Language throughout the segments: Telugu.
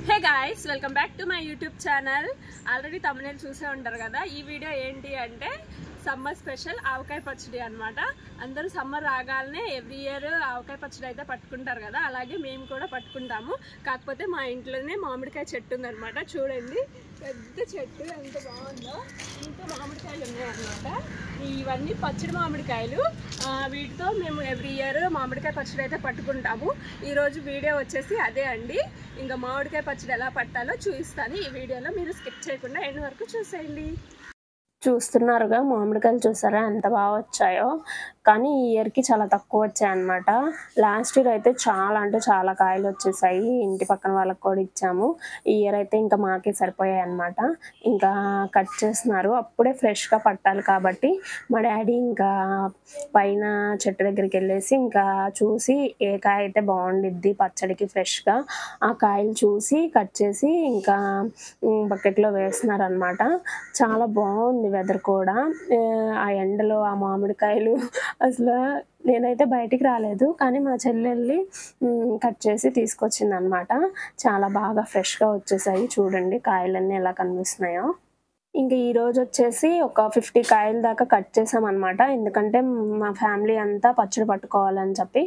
Hey guys, welcome back to my YouTube channel. Already Tamil చూసే ఉంటారు కదా. ఈ వీడియో ఏంటి అంటే సమ్మర్ స్పెషల్ ఆవకాయ పచ్చడి అనమాట. అందరూ సమ్మర్ రాగానే ఎవ్రీ ఇయర్ ఆవకాయ పచ్చడి అయితే పట్టుకుంటారు కదా, అలాగే మేము కూడా పట్టుకుంటాము. కాకపోతే మా ఇంట్లోనే మామిడికాయ చెట్టు ఉందనమాట. చూడండి, పెద్ద చెట్టు ఎంత బాగుందో. ఇంకా మామిడికాయలు ఉన్నాయన్నమాట. ఇవన్నీ పచ్చడి మామిడికాయలు. వీటితో మేము ఎవ్రీ ఇయర్ మామిడికాయ పచ్చడి అయితే పట్టుకుంటాము. ఈరోజు వీడియో వచ్చేసి అదే అండి. ఇంకా మామిడికాయ పచ్చడి ఎలా పట్టాలో చూపిస్తాను ఈ వీడియోలో. మీరు స్కిప్ చేయకుండా ఎండ్ వరకు చూసేయండి. చూస్తున్నారుగా, మామిడికాయలు చూసారా ఎంత బాగా వచ్చాయో. కానీ ఈ ఇయర్కి చాలా తక్కువ వచ్చాయి అన్నమాట. లాస్ట్ ఇయర్ అయితే చాలా అంటే చాలా కాయలు వచ్చేసాయి. ఇంటి పక్కన వాళ్ళకి కూడా ఇచ్చాము. ఈ ఇయర్ అయితే ఇంకా మాకే సరిపోయాయి అన్నమాట. ఇంకా కట్ చేస్తున్నారు. అప్పుడే ఫ్రెష్గా పట్టాలి కాబట్టి మా డాడీ ఇంకా పైన చెట్టు దగ్గరికి వెళ్ళేసి ఇంకా చూసి ఏ కాయ అయితే బాగుండిద్ది పచ్చడికి ఫ్రెష్గా ఆ కాయలు చూసి కట్ చేసి ఇంకా బకెట్లో వేస్తున్నారు అన్నమాట. చాలా బాగుంది వెదర్ కూడా. ఆ ఎండలో ఆ మామిడికాయలు అసలు నేనైతే బయటికి రాలేదు, కానీ మా చెల్లెల్ని కట్ చేసి తీసుకొచ్చింది అనమాట. చాలా బాగా ఫ్రెష్గా వచ్చేసాయి. చూడండి కాయలన్నీ ఎలా కనిపిస్తున్నాయో. ఇంకా ఈరోజు వచ్చేసి ఒక 50 కాయల దాకా కట్ చేసామన్నమాట. ఎందుకంటే మా ఫ్యామిలీ అంతా పచ్చడి పట్టుకోవాలని చెప్పి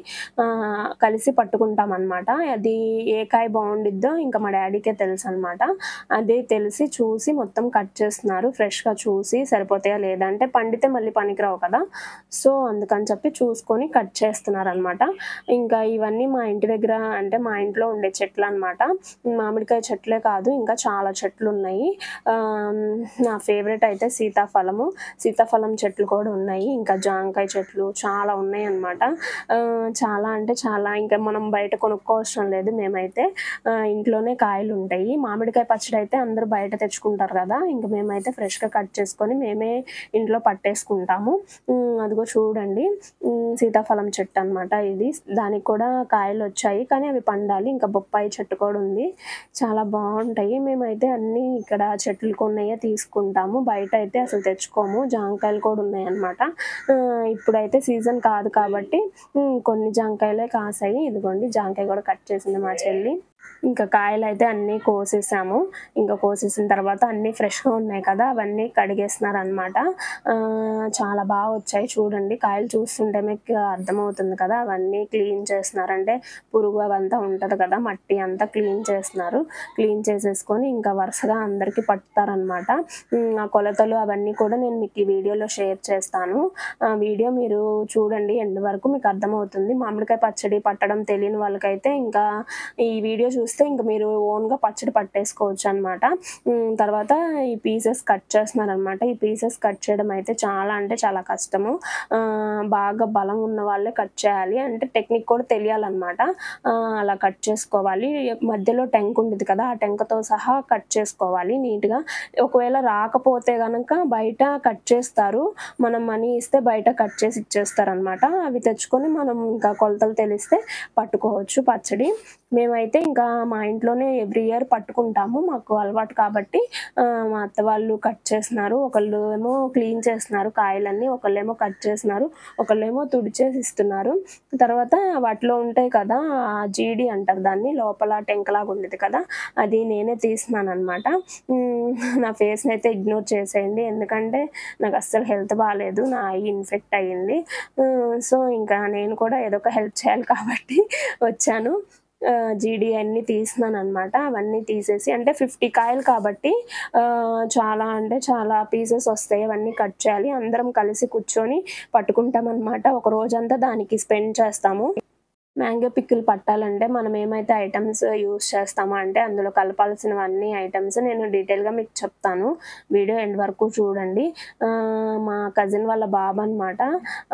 కలిసి పట్టుకుంటాం అనమాట. అది ఏ కాయ బాగుండిద్దో ఇంకా మా డాడీకే తెలుసు అనమాట. అదే తెలిసి చూసి మొత్తం కట్ చేస్తున్నారు. ఫ్రెష్గా చూసి సరిపోతాయా లేదంటే పండితే మళ్ళీ పనికిరావు కదా, సో అందుకని చెప్పి చూసుకొని కట్ చేస్తున్నారు అనమాట. ఇంకా ఇవన్నీ మా ఇంటి దగ్గర అంటే మా ఇంట్లో ఉండే చెట్లు అనమాట. మామిడికాయ చెట్లే కాదు, ఇంకా చాలా చెట్లు ఉన్నాయి. నా ఫేవరెట్ అయితే సీతాఫలం చెట్లు కూడా ఉన్నాయి. ఇంకా జాంకాయ చెట్లు చాలా ఉన్నాయి అన్నమాట. చాలా అంటే చాలా, ఇంకా మనం బయట కొనుక్కోవసరం లేదు. మేమైతే ఇంట్లోనే కాయలు ఉంటాయి. మామిడికాయ పచ్చడి అయితే అందరూ బయట తెచ్చుకుంటారు కదా, ఇంకా మేమైతే ఫ్రెష్గా కట్ చేసుకొని మేమే ఇంట్లో పట్టేసుకుంటాము. అదిగో చూడండి, సీతాఫలం చెట్టు అనమాట ఇది. దానికి కూడా కాయలు వచ్చాయి, కానీ అవి పండాలి. ఇంకా బొప్పాయి చెట్టు కూడా ఉంది. చాలా బాగుంటాయి. మేమైతే అన్నీ ఇక్కడ చెట్లు కొన్నాయే తీసుకుంటాము. బయట అయితే అసలు తెచ్చుకోము. జాంకాయలు కూడా ఉన్నాయి అన్నమాట. ఇప్పుడైతే సీజన్ కాదు కాబట్టి కొన్ని జాంకాయలే కాసాయి. ఇదిగోండి, జాంకాయ కూడా కట్ చేసింది మా చెల్లి. ఇంకా కాయలు అయితే అన్నీ కోసేసాము. ఇంకా కోసేసిన తర్వాత అన్నీ ఫ్రెష్గా ఉన్నాయి కదా, అవన్నీ కడిగేస్తున్నారు అనమాట. చాలా బాగా వచ్చాయి. చూడండి, కాయలు చూస్తుంటే మీకు అర్థమవుతుంది కదా. అవన్నీ క్లీన్ చేస్తున్నారు, అంటే పురుగు అవంతా ఉంటుంది కదా, మట్టి అంతా క్లీన్ చేస్తున్నారు. క్లీన్ చేసేసుకొని ఇంకా వరుసగా అందరికీ పట్టుతారనమాట. ఆ కొలతలు అవన్నీ కూడా నేను మీకు ఈ వీడియోలో షేర్ చేస్తాను. ఆ వీడియో మీరు చూడండి, ఎండ్ వరకు మీకు అర్థమవుతుంది. మామిడికాయ పచ్చడి పట్టడం తెలియని వాళ్ళకైతే ఇంకా ఈ వీడియో చూస్తే ఇంకా మీరు ఓన్గా పచ్చడి పట్టేసుకోవచ్చు అనమాట. తర్వాత ఈ పీసెస్ కట్ చేస్తున్నారు అనమాట. ఈ పీసెస్ కట్ చేయడం అయితే చాలా అంటే చాలా కష్టము. బాగా బలం ఉన్న వాళ్ళే కట్ చేయాలి, అంటే టెక్నిక్ కూడా తెలియాలన్నమాట. అలా కట్ చేసుకోవాలి. మధ్యలో టెంక్ ఉండేది కదా, ఆ టెంకతో సహా కట్ చేసుకోవాలి నీట్గా. ఒకవేళ రాకపోతే కనుక బయట కట్ చేస్తారు. మనం మనీ ఇస్తే బయట కట్ చేసి ఇచ్చేస్తారనమాట. అవి తెచ్చుకొని మనం ఇంకా కొలతలు తెలిస్తే పట్టుకోవచ్చు పచ్చడి. మేమైతే ఇంకా మా ఇంట్లోనే ఎవ్రీ ఇయర్ పట్టుకుంటాము. మాకు అలవాటు కాబట్టి మా అత్త వాళ్ళు కట్ చేస్తున్నారు. ఒకళ్ళు ఏమో క్లీన్ చేస్తున్నారు కాయలన్నీ, ఒకళ్ళేమో కట్ చేస్తున్నారు, ఒకళ్ళేమో తుడిచేసి ఇస్తున్నారు. తర్వాత వాటిలో ఉంటాయి కదా, జీడి అంటారు దాన్ని, లోపల టెంకలాగా ఉండేది కదా, అది నేనే తీస్తున్నాను అనమాట. నా ఫేస్ని అయితే ఇగ్నోర్ చేసేయండి, ఎందుకంటే నాకు అస్సలు హెల్త్ బాగాలేదు, నా ఐ ఇన్ఫెక్ట్ అయ్యింది. సో ఇంకా నేను కూడా ఏదో ఒక హెల్ప్ చేయాలి కాబట్టి వచ్చాను. జీడి అన్నీ తీస్తున్నాను అనమాట. అవన్నీ తీసేసి, అంటే 50 కాయలు కాబట్టి చాలా అంటే చాలా పీసెస్ వస్తాయి. అవన్నీ కట్ చేయాలి. అందరం కలిసి కూర్చొని పట్టుకుంటాం అనమాట. ఒక రోజంతా దానికి స్పెండ్ చేస్తాము. మ్యాంగో పికిల్ పట్టాలంటే మనం ఏమైతే ఐటమ్స్ యూస్ చేస్తామో అంటే అందులో కలపాల్సినవన్నీ ఐటమ్స్ నేను డీటెయిల్గా మీకు చెప్తాను. వీడియో ఎండ్ వరకు చూడండి. మా కజిన్ వాళ్ళ బాబు అనమాట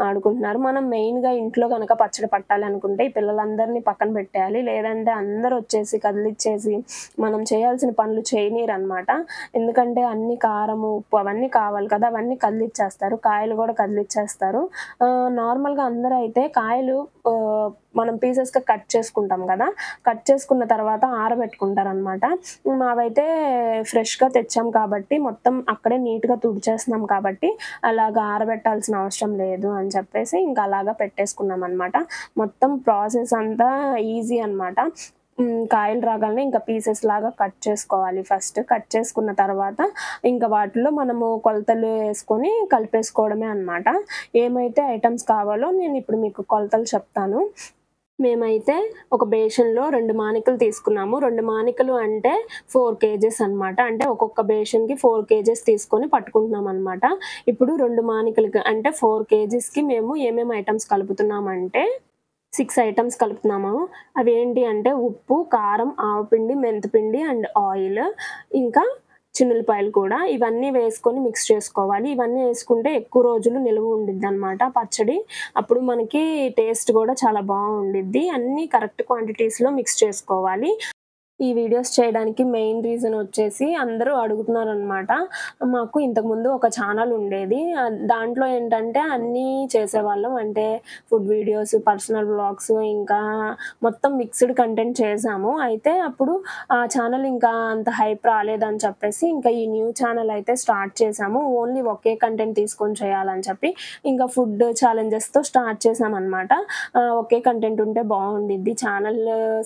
ఆడుకుంటున్నారు. మనం మెయిన్గా ఇంట్లో కనుక పచ్చడి పట్టాలి అనుకుంటే ఈ పిల్లలందరినీ పక్కన పెట్టేయాలి, లేదంటే అందరూ వచ్చేసి కదిలిచ్చేసి మనం చేయాల్సిన పనులు చేయనీరు అనమాట. ఎందుకంటే అన్ని కారము ఉప్పు అవన్నీ కావాలి కదా, అవన్నీ కదిలిచ్చేస్తారు. కాయలు కూడా కదిలిచ్చేస్తారు. నార్మల్గా అందరూ అయితే కాయలు మనం పీసెస్గా కట్ చేసుకుంటాం కదా, కట్ చేసుకున్న తర్వాత ఆరబెట్టుకుంటారు అనమాట. మావైతే ఫ్రెష్గా తెచ్చాం కాబట్టి మొత్తం అక్కడే నీట్గా తుడిచేస్తున్నాం కాబట్టి అలాగా ఆరబెట్టాల్సిన అవసరం లేదు అని చెప్పేసి ఇంకా అలాగా పెట్టేసుకున్నాం అనమాట. మొత్తం ప్రాసెస్ అంతా ఈజీ అనమాట. కాయలు రాగానే ఇంకా పీసెస్ లాగా కట్ చేసుకోవాలి. ఫస్ట్ కట్ చేసుకున్న తర్వాత ఇంకా వాటిలో మనము కొలతలు వేసుకొని కలిపేసుకోవడమే అన్నమాట. ఏమైతే ఐటమ్స్ కావాలో నేను ఇప్పుడు మీకు కొలతలు చెప్తాను. మేమైతే ఒక బేషన్‌లో 2 మానికలు తీసుకున్నాము. 2 మానికలు అంటే 4 కేజెస్ అన్నమాట. అంటే ఒక్కొక్క బేషన్‌కి 4 కేజెస్ తీసుకొని పట్టుకుంటున్నామన్నమాట. ఇప్పుడు 2 మానికలకి అంటే 4 కేజీస్‌కి మేము ఏమేమి ఐటమ్స్ కలుపుతున్నామంటే 6 ఐటమ్స్ కలుపుతున్నాము. అవేంటి అంటే ఉప్పు, కారం, ఆవపిండి, మెంతిపిండి అండ్ ఆయిల్, ఇంకా చిన్నుల్లిపాయలు కూడా. ఇవన్నీ వేసుకొని మిక్స్ చేసుకోవాలి. ఇవన్నీ వేసుకుంటే ఎక్కువ రోజులు నిలువ ఉండిద్దనమాట పచ్చడి. అప్పుడు మనకి టేస్ట్ కూడా చాలా బావుండిద్ది. అన్నీ కరెక్ట్ క్వాంటిటీస్‌లో మిక్స్ చేసుకోవాలి. ఈ వీడియోస్ చేయడానికి మెయిన్ రీజన్ వచ్చేసి అందరూ అడుగుతున్నారనమాట. మాకు ఇంతకుముందు ఒక ఛానల్ ఉండేది. దాంట్లో ఏంటంటే అన్నీ చేసేవాళ్ళం. అంటే ఫుడ్ వీడియోస్, పర్సనల్ వ్లాగ్స్ ఇంకా మొత్తం మిక్స్డ్ కంటెంట్ చేసాము. అయితే అప్పుడు ఆ ఛానల్ ఇంకా అంత హైప్ రాలేదని చెప్పేసి ఇంకా ఈ న్యూ ఛానల్ అయితే స్టార్ట్ చేసాము. ఓన్లీ ఒకే కంటెంట్ తీసుకొని చేయాలని చెప్పి ఇంకా ఫుడ్ ఛాలెంజెస్‌తో స్టార్ట్ చేసామనమాట. ఒకే కంటెంట్ ఉంటే బావుండిద్ది, ఛానల్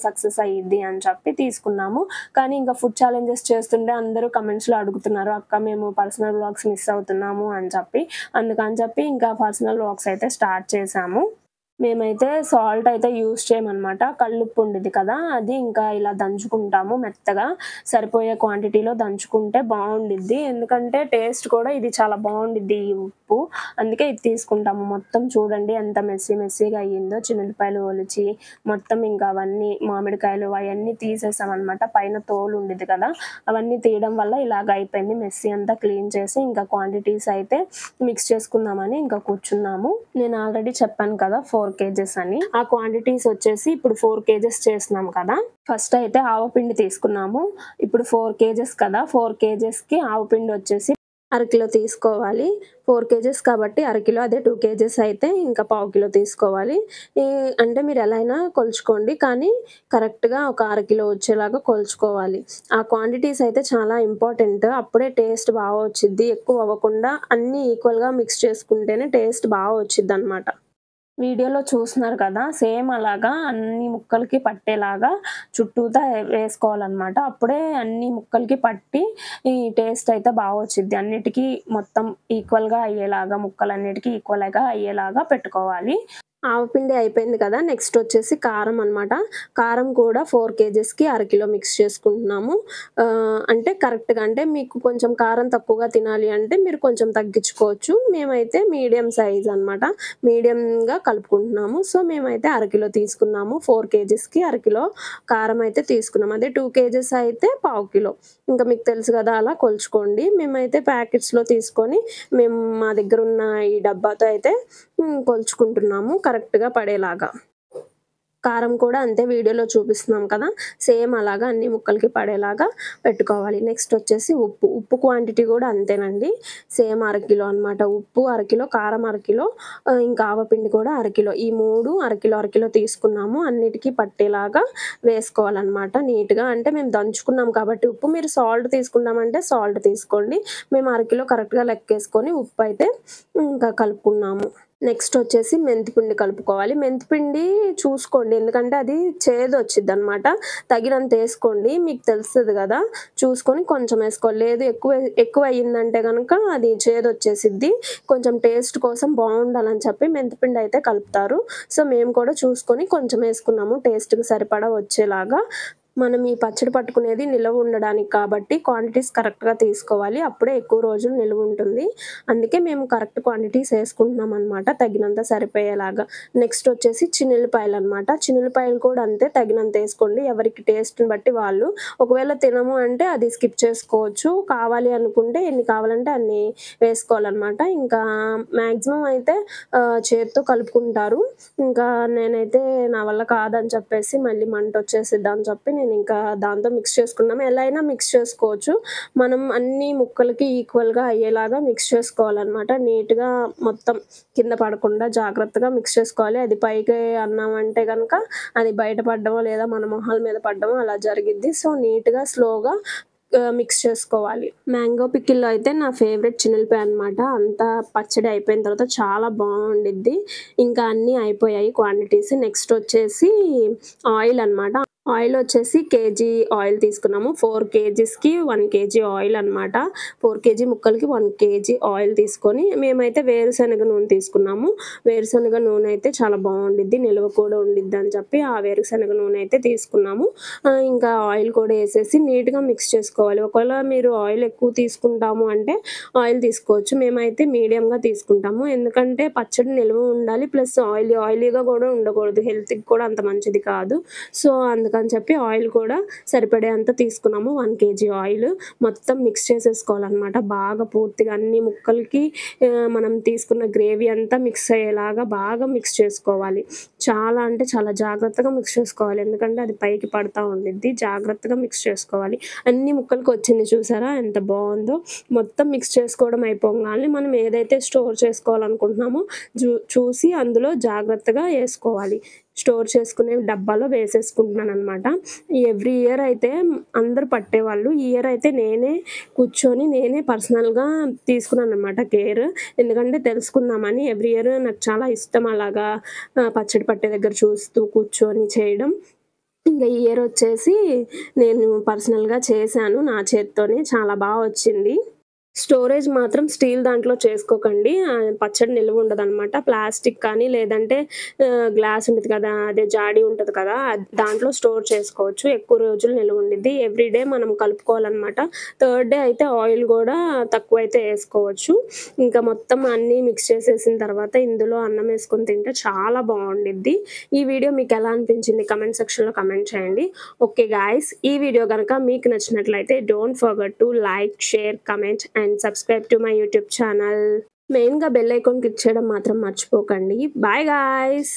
సక్సెస్ అయ్యిద్ది అని చెప్పి తీసుకున్నాము. కానీ ఇంకా ఫుడ్ ఛాలెంజెస్ చేస్తుంటే అందరూ కమెంట్స్‌లో అడుగుతున్నారు, అక్క మేము పర్సనల్ వ్లాగ్స్ మిస్ అవుతున్నాము అని చెప్పి. అందుకని చెప్పి ఇంకా పర్సనల్ వ్లాగ్స్ అయితే స్టార్ట్ చేసాము. మేమైతే సాల్ట్ అయితే యూజ్ చేయమన్నమాట. కల్లుప్పు ఉండిద్ది కదా, అది ఇంకా ఇలా దంచుకుంటాము మెత్తగా. సరిపోయే క్వాంటిటీలో దంచుకుంటే బావుండిద్ది. ఎందుకంటే టేస్ట్ కూడా ఇది చాలా బావుండిద్ది ఈ ఉప్పు. అందుకే ఇది తీసుకుంటాము. మొత్తం చూడండి ఎంత మెస్సీగా అయ్యిందో. చిన్నుల్లిపాయలు ఒలిచి మొత్తం ఇంకా అవన్నీ మామిడికాయలు అవన్నీ తీసేసామన్నమాట. పైన తోలు ఉండిద్ది కదా, అవన్నీ తీయడం వల్ల ఇలాగ అయిపోయింది. మెస్సీ అంతా క్లీన్ చేసి ఇంకా క్వాంటిటీస్ అయితే మిక్స్ చేసుకుందామని ఇంకా కూర్చున్నాము. నేను ఆల్రెడీ చెప్పాను కదా 4 కేజెస్ అని. ఆ క్వాంటిటీస్ వచ్చేసి ఇప్పుడు 4 కేజెస్ చేస్తున్నాం కదా. ఫస్ట్ అయితే ఆవపిండి తీసుకున్నాము. ఇప్పుడు 4 కేజెస్ కదా, 4 కేజెస్‌కి ఆవపిండి వచ్చేసి అరకిలో తీసుకోవాలి. 4 కేజెస్ కాబట్టి అరకిలో, అదే 2 కేజెస్ అయితే ఇంకా పావు కిలో తీసుకోవాలి. అంటే మీరు ఎలా అయినా కొలుచుకోండి, కానీ కరెక్ట్‌గా ఒక అరకిలో వచ్చేలాగా కొలుచుకోవాలి. ఆ క్వాంటిటీస్ అయితే చాలా ఇంపార్టెంట్. అప్పుడే టేస్ట్ బాగా వచ్చిద్ది. ఎక్కువ అవ్వకుండా అన్నీ ఈక్వల్‌గా మిక్స్ చేసుకుంటేనే టేస్ట్ బాగా వచ్చిద్దనమాట. వీడియోలో చూస్తున్నారు కదా, సేమ్ అలాగా అన్ని ముక్కలకి పట్టేలాగా చుట్టూతా వేసుకోవాలన్నమాట. అప్పుడే అన్ని ముక్కలకి పట్టి ఈ టేస్ట్ అయితే బాగా వచ్చిద్ది. అన్నిటికీ మొత్తం ఈక్వల్‌గా అయ్యేలాగా, ముక్కలన్నిటికీ ఈక్వల్‌గా అయ్యేలాగా పెట్టుకోవాలి. ఆవపిండి అయిపోయింది కదా, నెక్స్ట్ వచ్చేసి కారం అన్నమాట. కారం కూడా 4 కేజెస్‌కి అరకిలో మిక్స్ చేసుకుంటున్నాము. అంటే కరెక్ట్‌గా, అంటే మీకు కొంచెం కారం తక్కువగా తినాలి అంటే మీరు కొంచెం తగ్గించుకోవచ్చు. మేమైతే మీడియం సైజ్ అన్నమాట, మీడియంగా కలుపుకుంటున్నాము. సో మేమైతే అరకిలో తీసుకున్నాము. 4 కేజెస్‌కి అరకిలో కారం అయితే తీసుకున్నాము. అదే 2 కేజెస్ అయితే పావు కిలో. ఇంకా మీకు తెలుసు కదా, అలా కొలుచుకోండి. మేమైతే ప్యాకెట్స్‌లో తీసుకొని మేము మా దగ్గర ఉన్న ఈ డబ్బాతో అయితే కొలుచుకుంటున్నాము కరెక్ట్‌గా పడేలాగా. కారం కూడా అంతే, వీడియోలో చూపిస్తున్నాం కదా, సేమ్ అలాగా అన్ని ముక్కలకి పడేలాగా పెట్టుకోవాలి. నెక్స్ట్ వచ్చేసి ఉప్పు క్వాంటిటీ కూడా అంతేనండి. సేమ్ అరకిలో అన్నమాట. ఉప్పు అరకిలో, కారం అరకిలో, ఇంకా ఆవపిండి కూడా అరకిలో. ఈ 3 అరకిలో తీసుకున్నాము. అన్నిటికీ పట్టేలాగా వేసుకోవాలన్నమాట నీట్‌గా. అంటే మేము దంచుకున్నాం కాబట్టి ఉప్పు, మీరు సాల్ట్ తీసుకున్నామంటే సాల్ట్ తీసుకోండి. మేము అరకిలో కరెక్ట్‌గా లెక్కేసుకొని ఉప్పు అయితే ఇంకా కలుపుకున్నాము. నెక్స్ట్ వచ్చేసి మెంతిపిండి కలుపుకోవాలి. మెంతిపిండి చూసుకోండి, ఎందుకంటే అది చేదొచ్చిద్దనమాట. తగినంత వేసుకోండి, మీకు తెలుస్తది కదా, చూసుకొని కొంచెం వేసుకోవాలి. లేదు ఎక్కువ అయ్యిందంటే గనుక అది చేదొచ్చేసిద్ది. కొంచెం టేస్ట్ కోసం బాగుండాలని చెప్పి మెంతిపిండి అయితే కలుపుతారు. సో మేము కూడా చూసుకొని కొంచెం వేసుకున్నాము, టేస్ట్‌కి సరిపడా వచ్చేలాగా. మనం ఈ పచ్చడి పట్టుకునేది నిల్వ ఉండడానికి కాబట్టి క్వాంటిటీస్ కరెక్ట్‌గా తీసుకోవాలి. అప్పుడే ఎక్కువ రోజులు నిల్వ ఉంటుంది. అందుకే మేము కరెక్ట్ క్వాంటిటీస్ వేసుకుంటున్నాం అన్నమాట, తగినంత సరిపోయేలాగా. నెక్స్ట్ వచ్చేసి చిన్నుల్లిపాయలు అన్నమాట. చిన్నుల్లిపాయలు కూడా అంతే, తగినంత వేసుకోండి. ఎవరికి టేస్ట్‌ని బట్టి వాళ్ళు. ఒకవేళ తినము అంటే అది స్కిప్ చేసుకోవచ్చు. కావాలి అనుకుంటే ఎన్ని కావాలంటే అన్ని వేసుకోవాలన్నమాట. ఇంకా మ్యాక్సిమం అయితే చేత్తో కలుపుకుంటారు. ఇంకా నేనైతే నా వల్ల కాదని చెప్పేసి మళ్ళీ మంట వచ్చేసిద్దని చెప్పి నేను ఇంకా దాంతో మిక్స్ చేసుకున్నాము. ఎలా అయినా మిక్స్ చేసుకోవచ్చు. మనం అన్ని ముక్కలకి ఈక్వల్‌గా అయ్యేలాగా మిక్స్ చేసుకోవాలన్నమాట. నీట్‌గా మొత్తం కింద పడకుండా జాగ్రత్తగా మిక్స్ చేసుకోవాలి. అది పైకి అన్నామంటే గనుక అది బయట పడ్డమో లేదా మన మొహాల మీద పడ్డమో అలా జరిగిద్ది. సో నీట్‌గా స్లోగా మిక్స్ చేసుకోవాలి. మ్యాంగో పికిల్‌లో అయితే నా ఫేవరెట్ చిన్నుల్లిపాయ అన్నమాట. అంతా పచ్చడి అయిపోయిన తర్వాత చాలా బాగుండిద్ది. ఇంకా అన్నీ అయిపోయాయి క్వాంటిటీస్. నెక్స్ట్ వచ్చేసి ఆయిల్ అన్నమాట. ఆయిల్ వచ్చేసి కేజీ ఆయిల్ తీసుకున్నాము. 4 కేజీస్‌కి 1 కేజీ ఆయిల్ అనమాట. 4 కేజీ ముక్కలకి 1 కేజీ ఆయిల్ తీసుకొని మేమైతే వేరుశనగ నూనె తీసుకున్నాము. వేరుశనగ నూనె అయితే చాలా బాగుండిద్ది, నిల్వ కూడా ఉండిద్ది అని చెప్పి ఆ వేరుశనగ నూనె అయితే తీసుకున్నాము. ఇంకా ఆయిల్ కూడా వేసేసి నీట్గా మిక్స్ చేసుకోవాలి. ఒకవేళ మీరు ఆయిల్ ఎక్కువ తీసుకుంటాము అంటే ఆయిల్ తీసుకోవచ్చు. మేమైతే మీడియంగా తీసుకుంటాము. ఎందుకంటే పచ్చడి నిల్వ ఉండాలి, ప్లస్ ఆయిలీగా కూడా ఉండకూడదు, హెల్త్కి కూడా అంత మంచిది కాదు. సో అందుకని చెప్పి ఆయిల్ కూడా సరిపడేంత తీసుకున్నాము. 1 కేజీ ఆయిల్ మొత్తం మిక్స్ చేసేసుకోవాలన్నమాట. బాగా పూర్తిగా అన్ని ముక్కలకి మనం తీసుకున్న గ్రేవీ అంతా మిక్స్ అయ్యేలాగా బాగా మిక్స్ చేసుకోవాలి. చాలా అంటే చాలా జాగ్రత్తగా మిక్స్ చేసుకోవాలి, ఎందుకంటే అది పైకి పడతా ఉండిద్ది. జాగ్రత్తగా మిక్స్ చేసుకోవాలి. అన్ని ముక్కలకి వచ్చింది చూసారా ఎంత బాగుందో. మొత్తం మిక్స్ చేసుకోవడం అయిపోగానే మనం ఏదైతే స్టోర్ చేసుకోవాలనుకుంటున్నామో చూసి అందులో జాగ్రత్తగా వేసుకోవాలి. స్టోర్ చేసుకునే డబ్బాలో వేసేసుకుంటున్నాను అనమాట. ఎవ్రీ ఇయర్ అయితే అందరూ పట్టేవాళ్ళు, ఈ ఇయర్ అయితే నేనే కూర్చొని నేనే పర్సనల్గా తీసుకున్నాను అనమాట కేర్. ఎందుకంటే తెలుసుకుందామని. ఎవ్రీ ఇయర్ నాకు చాలా ఇష్టం అలాగా పచ్చడి పట్టే దగ్గర చూస్తూ కూర్చొని చేయడం. ఇంకా ఈ ఇయర్ వచ్చేసి నేను పర్సనల్గా చేశాను నా చేత్తోనే, చాలా బాగా వచ్చింది. స్టోరేజ్ మాత్రం స్టీల్ దాంట్లో చేసుకోకండి, పచ్చడి నిల్వ ఉండదనమాట. ప్లాస్టిక్ కానీ లేదంటే గ్లాస్ ఉంటుంది కదా, అదే జాడీ ఉంటుంది కదా, దాంట్లో స్టోర్ చేసుకోవచ్చు. ఎక్కువ రోజులు నిల్వ ఉండిద్ది. ఎవ్రీడే మనం కలుపుకోవాలన్నమాట. థర్డ్ డే అయితే ఆయిల్ కూడా తక్కువ అయితే వేసుకోవచ్చు. ఇంకా మొత్తం అన్నీ మిక్స్ చేసేసిన తర్వాత ఇందులో అన్నం వేసుకొని తింటే చాలా బాగుండిద్ది. ఈ వీడియో మీకు ఎలా అనిపించింది కమెంట్ సెక్షన్లో కమెంట్ చేయండి. ఓకే గాయస్, ఈ వీడియో కనుక మీకు నచ్చినట్లయితే don't forget to like, share, comment and subscribe to my YouTube channel. మెయిన్గా బెల్ ఐకాన్ క్లిక్ చేయడం మాత్రం మర్చిపోకండి. Bye guys.